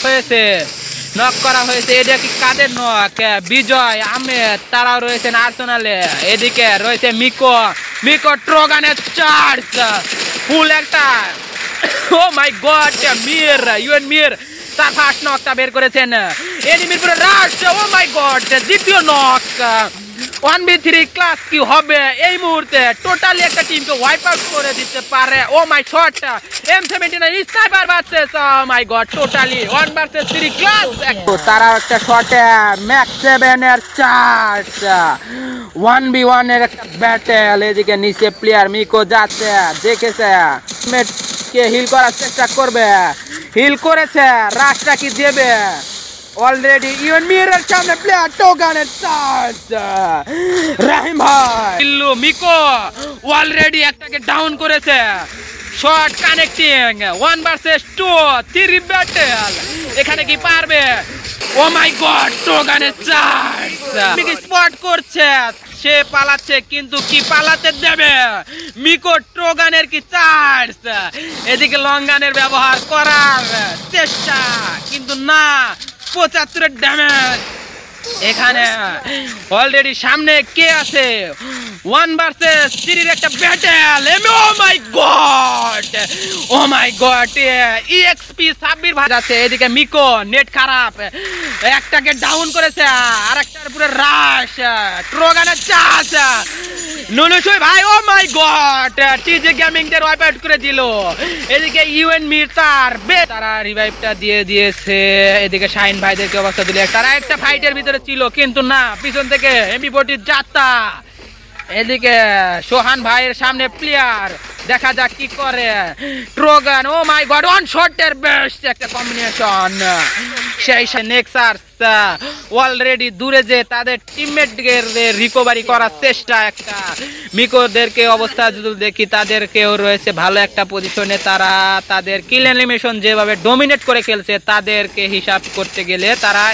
হয়েছে, নক করা হয়েছে। এটা কি কাদের নক? বিজয় আহমেদ, তারাও রয়েছেন আর্সেনালে। এদিকে রয়েছে মিকো, মিকো ট্রোগানের চার্জ, ফুল একটা। ও মাই গড, মির, ইউএন মির তার ফার্স্ট নকটা বের করেছেন। এনিমির পুরো রাশ, ও মাই গড, দ্বিতীয় নক। 1v3 ক্লাস কি হবে এই মুহূর্তে? টোটালি একটা টিমকে ওয়াইপ আউট করে দিতে পারে। ও মাই শট, M79 স্নাইপার ভার্সেস, ও মাই গড, টোটালি 1 ভার্সেস 3 ক্লাস। তারা একটা শটে ম্যাক 7 এর চার্জ, 1v1 এর একটা ব্যাটেল। এদিকে নিচে প্লেয়ার মিকো যাচ্ছে, দেখেছে কে হিল করার চেষ্টা করবে, হিল করেছে, রাশটা কি দেবে? অলরেডি ইউএন মিরের সামনে প্লেয়ার টোগানের চার্জ, রাহিম ভাই ইল্লু মিকো অলরেডি একটাকে ডাউন করেছে। Shot connecting, 1 versus 2, 3 battle. এখানে কি পারবে? ও মাই গড, টোগানের চার্জ স্পট করছে, সে পালাচ্ছে, কিন্তু কি পালাতে দেবে? মিকো ট্রোগানের কি চার্জ? এদিকে লঙ্গানের ব্যবহার করার চেষ্টা, কিন্তু না, 75 ড্যামেজ। এখানে অলরেডি সামনে কে আছে? 1 ভার্সেস 3 একটা ব্যাটেল। ও মাই গড, ও মাই গড, ইএক্সপি সাব্বির ভাই আছে। এদিকে মিকো নেট খারাপ, একটাকে ডাউন করেছে, আর একটার পুরো রাশ, ট্রোগানের চার্জ, নুনুসুই ভাই, ও মাই গড, টিজে গেমিং দের ওয়াইপ আউট করে দিল। এদিকে ইউএন মির তারা রিভাইভটা দিয়ে দিয়েছে। এদিকে শাহিন ভাইদেরকে অবস্থা দিলে, তারা একটা ফাইটের ভিতরে ছিল, কিন্তু না, পিছন থেকে এমবি40 যাত্রা। এদিকে সোহান ভাইয়ের সামনে প্লেয়ার, দেখা যাক কি করে। ট্রোগান, ও মাই গড, ওয়ান শটের বেস্ট একটা কম্বিনেশন। সেই নেক্সাস অলরেডি দূরে যে তাদের টিমমেটদের রিকভারি করার চেষ্টা একটা। মিকোদেরকে অবস্থা যদি দেখি, তাদেরকেও রয়েছে ভালো একটা পজিশনে। তারা তাদের কিল অ্যানিমেশন যেভাবে ডোমিনেট করে খেলছে, তাদেরকে হিসাব করতে গেলে তারা